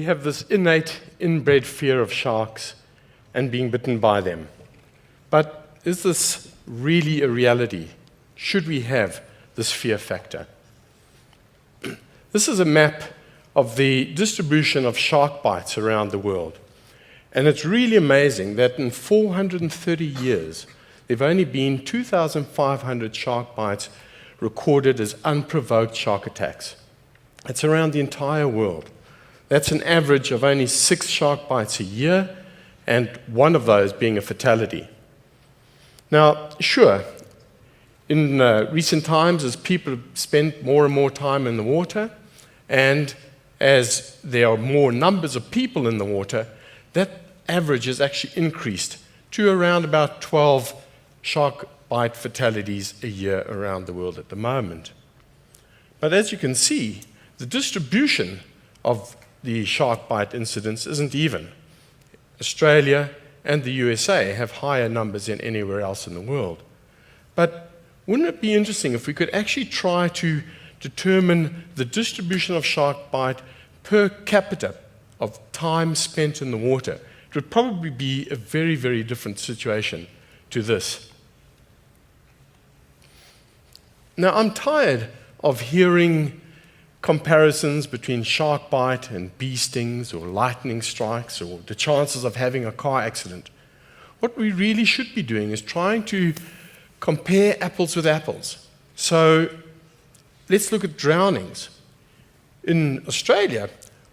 have this innate, inbred fear of sharks and being bitten by them. But is this really a reality? Should we have this fear factor? This is a map of the distribution of shark bites around the world. And it's really amazing that in 430 years, there have only been 2,500 shark bites recorded as unprovoked shark attacks. It's around the entire world. That's an average of only 6 shark bites a year, and one of those being a fatality. Now, sure, in recent times, as people have spent more and more time in the water, and as there are more numbers of people in the water, that average has actually increased to around about 12 shark bite fatalities a year around the world at the moment. But as you can see, the distribution of the shark bite incidents isn't even. Australia and the USA have higher numbers than anywhere else in the world. But wouldn't it be interesting if we could actually try to determine the distribution of shark bite per capita of time spent in the water? It would probably be a very, very different situation to this. Now, I'm tired of hearing comparisons between shark bite and bee stings or lightning strikes or the chances of having a car accident. What we really should be doing is trying to compare apples with apples. So let's look at drownings. In Australia,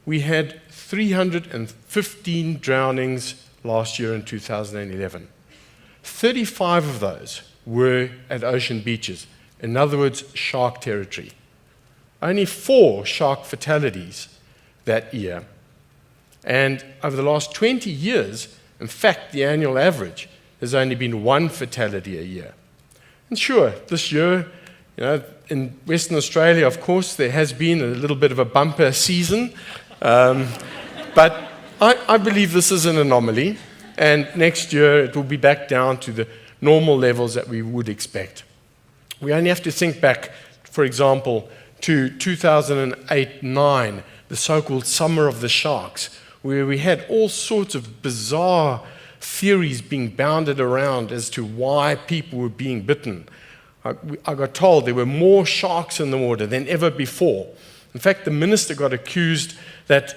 we had 315 drownings last year in 2011. 35 of those were at ocean beaches, in other words, shark territory. Only 4 shark fatalities that year. And over the last 20 years, in fact, the annual average has only been 1 fatality a year. And sure, this year, in Western Australia, of course, there has been a little bit of a bumper season. But I believe this is an anomaly. And next year, it will be back down to the normal levels that we would expect. We only have to think back, for example, to 2008-9, the so-called Summer of the Sharks, where we had all sorts of bizarre theories being bounded around as to why people were being bitten. I got told there were more sharks in the water than ever before. In fact, the minister got accused that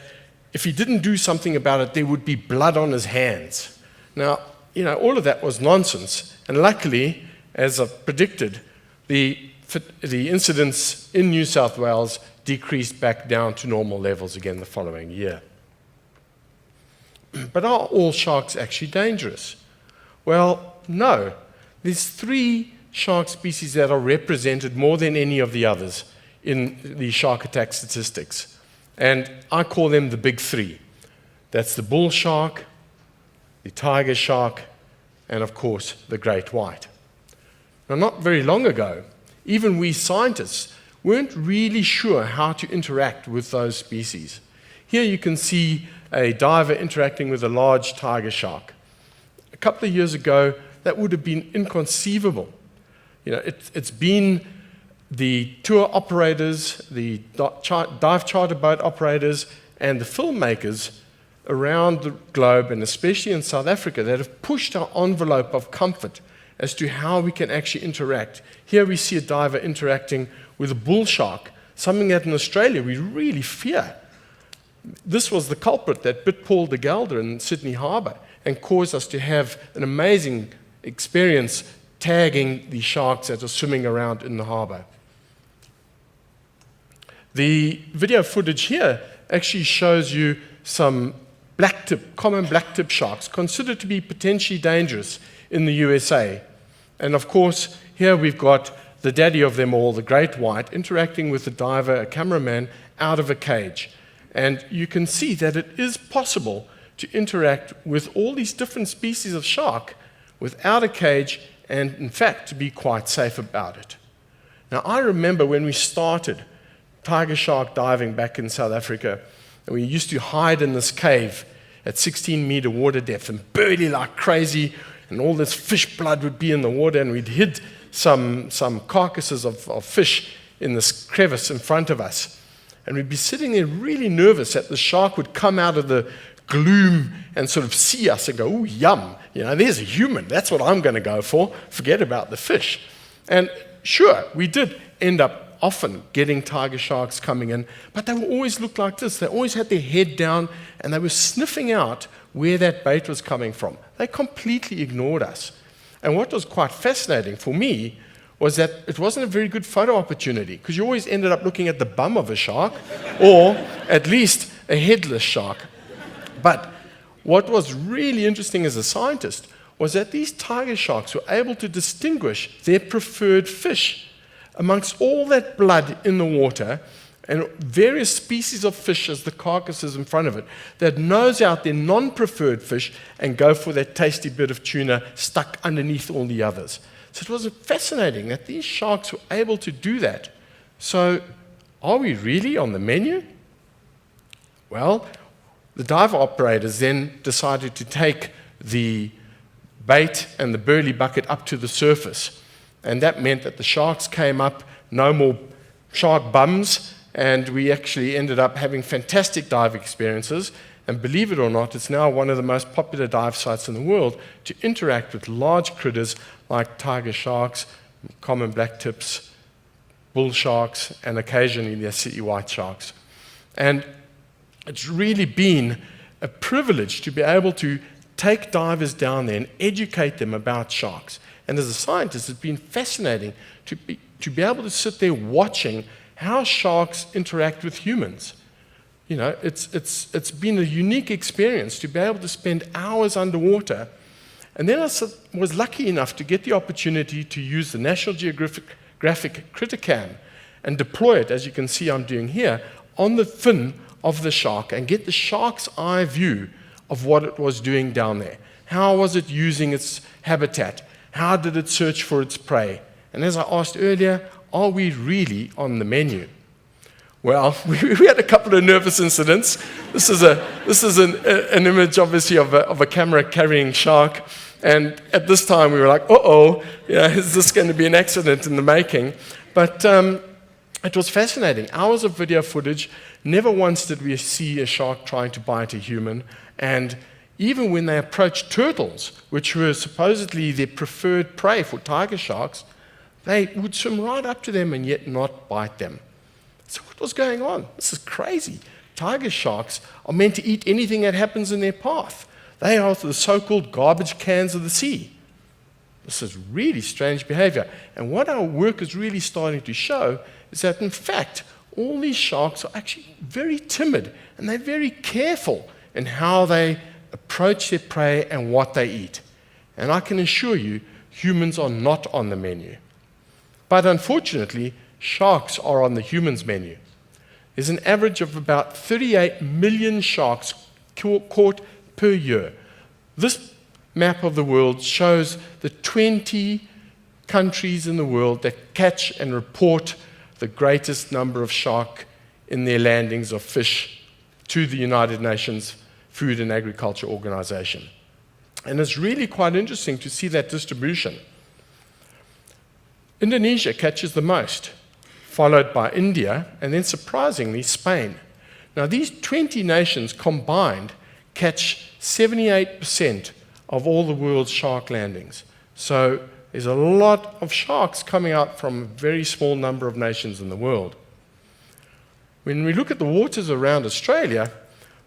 if he didn't do something about it, there would be blood on his hands. Now, all of that was nonsense. And luckily, as I've predicted, the incidents in New South Wales decreased back down to normal levels again the following year. But are all sharks actually dangerous? Well, no. There's 3 shark species that are represented more than any of the others in the shark attack statistics. And I call them the big 3. That's the bull shark, the tiger shark, and of course, the great white. Now, not very long ago, even we scientists weren't really sure how to interact with those species. Here you can see a diver interacting with a large tiger shark. A couple of years ago, that would have been inconceivable. It's been the tour operators, the dive charter boat operators, and the filmmakers around the globe, and especially in South Africa, that have pushed our envelope of comfort as to how we can actually interact. Here we see a diver interacting with a bull shark, something that in Australia we really fear. This was the culprit that bit Paul de Gelder in Sydney Harbour and caused us to have an amazing experience tagging the sharks that are swimming around in the harbour. The video footage here actually shows you some common blacktip sharks considered to be potentially dangerous in the USA. And of course, here we've got the daddy of them all, the great white, interacting with a diver, a cameraman, out of a cage. And you can see that it is possible to interact with all these different species of shark without a cage, and in fact, to be quite safe about it. Now, I remember when we started tiger shark diving back in South Africa, and we used to hide in this cave at 16-meter water depth and burly like crazy, and all this fish blood would be in the water, and we'd hid some carcasses of fish in this crevice in front of us. And we'd be sitting there really nervous that the shark would come out of the gloom and sort of see us and go, "Ooh, yum, there's a human. That's what I'm going to go for. Forget about the fish." And sure, we did end up often getting tiger sharks coming in, but they would always look like this. They always had their head down, and they were sniffing out where that bait was coming from. They completely ignored us. And what was quite fascinating for me was that it wasn't a very good photo opportunity, because you always ended up looking at the bum of a shark, or at least a headless shark. But what was really interesting as a scientist was that these tiger sharks were able to distinguish their preferred fish amongst all that blood in the water and various species of fish as the carcasses in front of it, that nose out their non-preferred fish and go for that tasty bit of tuna stuck underneath all the others. So it was fascinating that these sharks were able to do that. So are we really on the menu? Well, the dive operators then decided to take the bait and the burley bucket up to the surface. And that meant that the sharks came up, no more shark bums, and we actually ended up having fantastic dive experiences. And believe it or not, it's now one of the most popular dive sites in the world to interact with large critters like tiger sharks, common black tips, bull sharks, and occasionally the city white sharks. And it's really been a privilege to be able to take divers down there and educate them about sharks. And as a scientist, it's been fascinating to be able to sit there watching how sharks interact with humans. It's been a unique experience to be able to spend hours underwater. And then I was lucky enough to get the opportunity to use the National Geographic Critter Cam and deploy it, as you can see I'm doing here, on the fin of the shark and get the shark's eye view of what it was doing down there. How was it using its habitat? How did it search for its prey? And as I asked earlier, are we really on the menu? Well, we had a couple of nervous incidents. This is an image, obviously, of a camera-carrying shark. And at this time, we were like, uh-oh, is this going to be an accident in the making? But it was fascinating. Hours of video footage. Never once did we see a shark trying to bite a human. And even when they approached turtles, which were supposedly their preferred prey for tiger sharks, they would swim right up to them and yet not bite them. So what was going on? This is crazy. Tiger sharks are meant to eat anything that happens in their path. They are the so-called garbage cans of the sea. This is really strange behavior. And what our work is really starting to show is that, in fact, all these sharks are actually very timid, and they're very careful in how they approach their prey and what they eat. And I can assure you, humans are not on the menu. But unfortunately, sharks are on the humans' menu. There's an average of about 38 million sharks caught per year. This map of the world shows the 20 countries in the world that catch and report the greatest number of shark in their landings of fish to the United Nations Food and Agriculture Organization. And it's really quite interesting to see that distribution. Indonesia catches the most, followed by India, and then surprisingly, Spain. Now, these 20 nations combined catch 78% of all the world's shark landings. So there's a lot of sharks coming out from a very small number of nations in the world. When we look at the waters around Australia,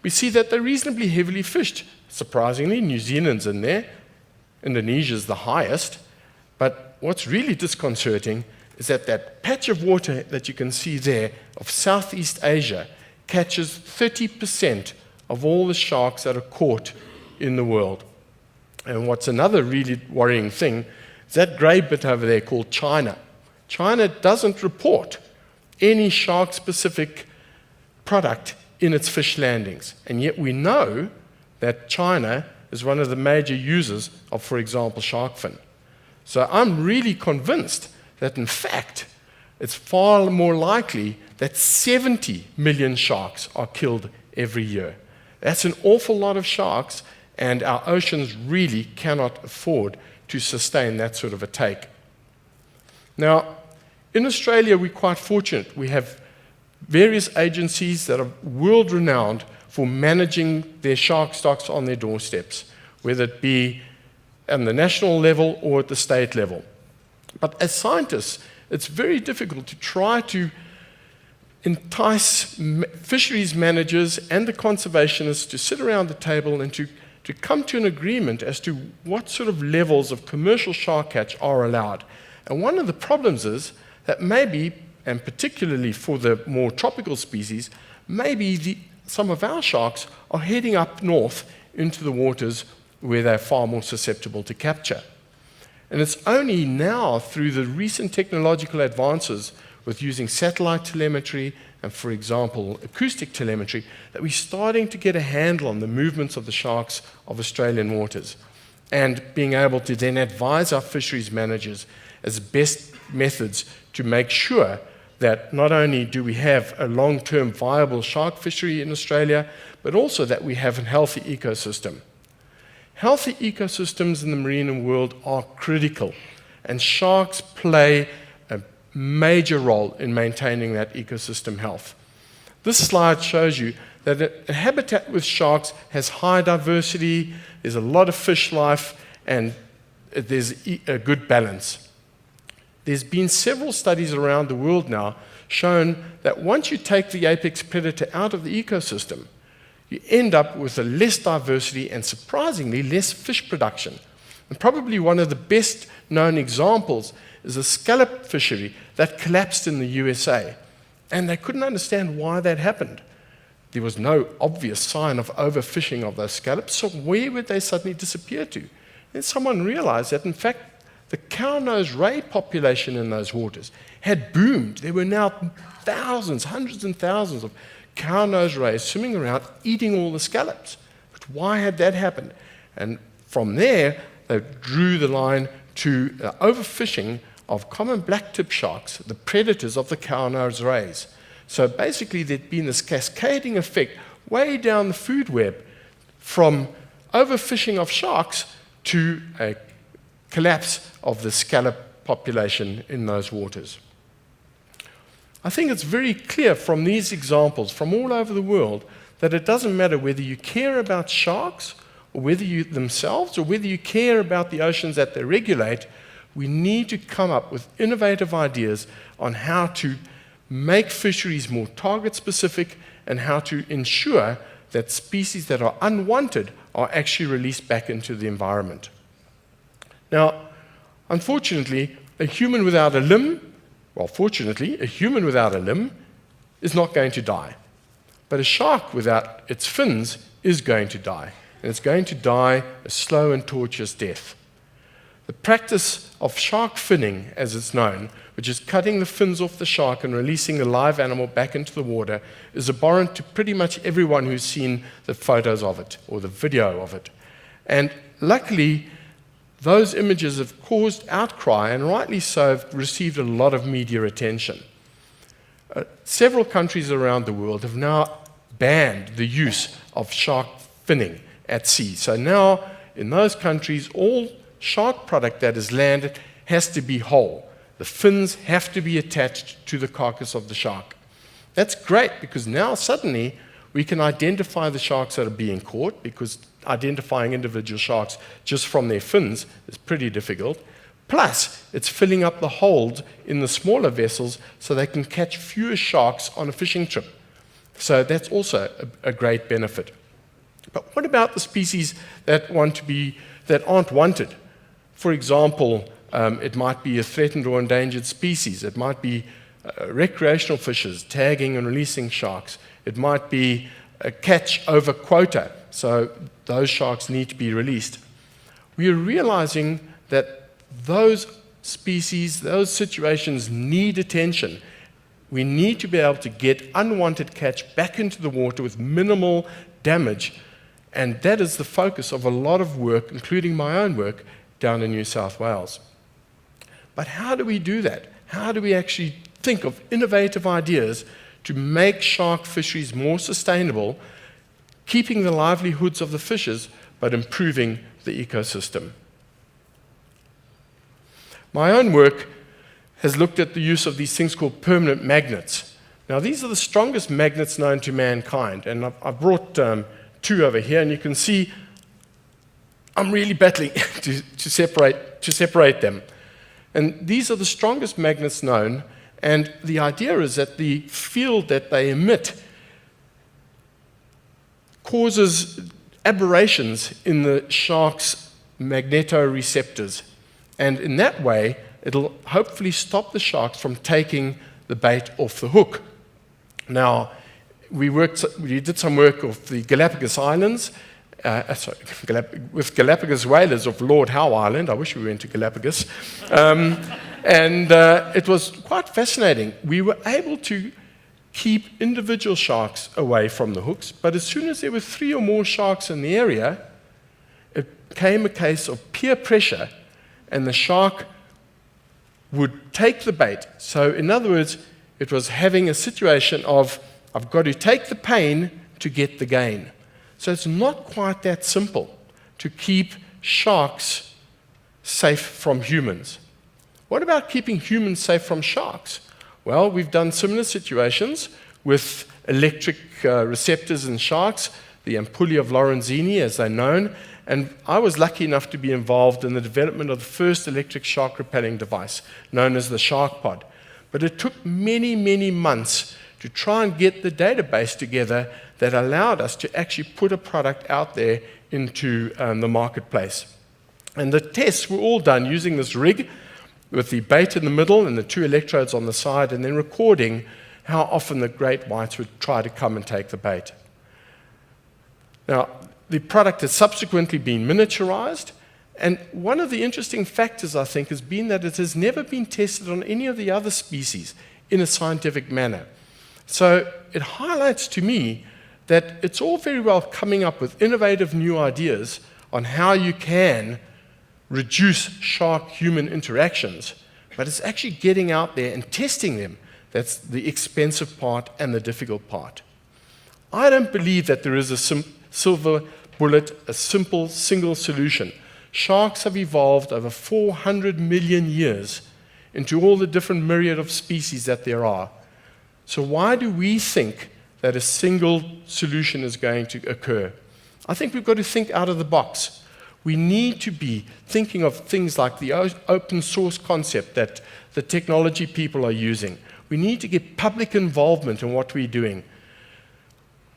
we see that they're reasonably heavily fished. Surprisingly, New Zealand's in there. Indonesia's the highest. But what's really disconcerting is that that patch of water that you can see there of Southeast Asia catches 30% of all the sharks that are caught in the world. And what's another really worrying thing is that grey bit over there called China. China doesn't report any shark-specific product in its fish landings. And yet we know that China is one of the major users of, for example, shark fin. So I'm really convinced that, in fact, it's far more likely that 70 million sharks are killed every year. That's an awful lot of sharks, and our oceans really cannot afford to sustain that sort of a take. Now, in Australia, we're quite fortunate. We have various agencies that are world-renowned for managing their shark stocks on their doorsteps, whether it be at the national level or at the state level. But as scientists, it's very difficult to try to entice fisheries managers and the conservationists to sit around the table and to come to an agreement as to what sort of levels of commercial shark catch are allowed. And one of the problems is that maybe, and particularly for the more tropical species, maybe some of our sharks are heading up north into the waters where they're far more susceptible to capture. And it's only now, through the recent technological advances with using satellite telemetry and, for example, acoustic telemetry, that we're starting to get a handle on the movements of the sharks of Australian waters, and being able to then advise our fisheries managers as best methods to make sure that not only do we have a long-term viable shark fishery in Australia, but also that we have a healthy ecosystem. Healthy ecosystems in the marine world are critical, and sharks play a major role in maintaining that ecosystem health. This slide shows you that a habitat with sharks has high diversity, there's a lot of fish life, and there's a good balance. There's been several studies around the world now showing that once you take the apex predator out of the ecosystem, you end up with a less diversity and, surprisingly, less fish production. And probably one of the best known examples is a scallop fishery that collapsed in the USA. And they couldn't understand why that happened. There was no obvious sign of overfishing of those scallops, so where would they suddenly disappear to? Then someone realized that, in fact, the cow-nosed ray population in those waters had boomed. There were now thousands, hundreds and thousands of cow-nosed rays swimming around eating all the scallops. But why had that happened? And from there, they drew the line to overfishing of common black-tip sharks, the predators of the cow-nosed rays. So basically, there'd been this cascading effect way down the food web from overfishing of sharks to a collapse of the scallop population in those waters. I think it's very clear from these examples from all over the world that it doesn't matter whether you care about sharks or whether you themselves or whether you care about the oceans that they regulate, we need to come up with innovative ideas on how to make fisheries more target-specific and how to ensure that species that are unwanted are actually released back into the environment. Now, unfortunately, a human without a limb, well, fortunately, a human without a limb is not going to die. But a shark without its fins is going to die, and it's going to die a slow and tortuous death. The practice of shark finning, as it's known, which is cutting the fins off the shark and releasing the live animal back into the water, is abhorrent to pretty much everyone who's seen the photos of it or the video of it. And luckily, those images have caused outcry, and rightly so, have received a lot of media attention. Several countries around the world have now banned the use of shark finning at sea. So now, in those countries, all shark product that is landed has to be whole. The fins have to be attached to the carcass of the shark. That's great, because now suddenly we can identify the sharks that are being caught, because identifying individual sharks just from their fins is pretty difficult. Plus, it's filling up the hold in the smaller vessels so they can catch fewer sharks on a fishing trip. So that's also a great benefit. But what about the species that aren't wanted? For example, it might be a threatened or endangered species. It might be recreational fishers tagging and releasing sharks. It might be a catch over quota, so those sharks need to be released. We are realizing that those species, those situations need attention. We need to be able to get unwanted catch back into the water with minimal damage, and that is the focus of a lot of work, including my own work, down in New South Wales. But how do we do that? How do we actually think of innovative ideas to make shark fisheries more sustainable, keeping the livelihoods of the fishes, but improving the ecosystem? My own work has looked at the use of these things called permanent magnets. Now, these are the strongest magnets known to mankind, and I've brought two over here, and you can see I'm really battling to separate them. And these are the strongest magnets known, and the idea is that the field that they emit causes aberrations in the shark's magnetoreceptors. And in that way, it'll hopefully stop the sharks from taking the bait off the hook. Now, we did some work of the Galapagos Islands, with Galapagos whalers of Lord Howe Island. I wish we went to Galapagos. And it was quite fascinating. We were able to keep individual sharks away from the hooks, but as soon as there were 3 or more sharks in the area, it became a case of peer pressure, and the shark would take the bait. So in other words, it was having a situation of, I've got to take the pain to get the gain. So it's not quite that simple to keep sharks safe from humans. What about keeping humans safe from sharks? Well, we've done similar situations with electric receptors in sharks, the ampulli of Lorenzini, as they're known, and I was lucky enough to be involved in the development of the first electric shark repelling device, known as the Shark Pod. But it took many, many months to try and get the database together that allowed us to actually put a product out there into the marketplace. And the tests were all done using this rig with the bait in the middle and the 2 electrodes on the side, and then recording how often the great whites would try to come and take the bait. Now, the product has subsequently been miniaturized, and one of the interesting factors, I think, has been that it has never been tested on any of the other species in a scientific manner. So it highlights to me that it's all very well coming up with innovative new ideas on how you can reduce shark-human interactions, but it's actually getting out there and testing them that's the expensive part and the difficult part. I don't believe that there is a silver bullet, a simple single solution. Sharks have evolved over 400 million years into all the different myriad of species that there are. So why do we think that a single solution is going to occur? I think we've got to think out of the box. We need to be thinking of things like the open source concept that the technology people are using. We need to get public involvement in what we're doing.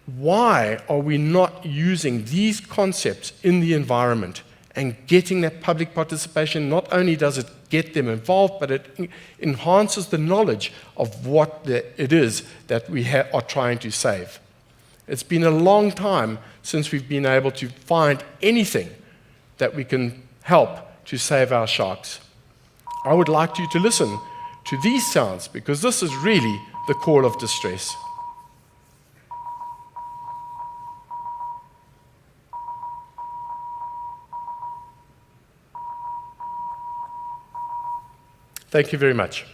Why are we not using these concepts in the environment and getting that public participation? Not only does it get them involved, but it enhances the knowledge of what it is that we are trying to save. It's been a long time since we've been able to find anything that we can help to save our sharks. I would like you to listen to these sounds, because this is really the call of distress. Thank you very much.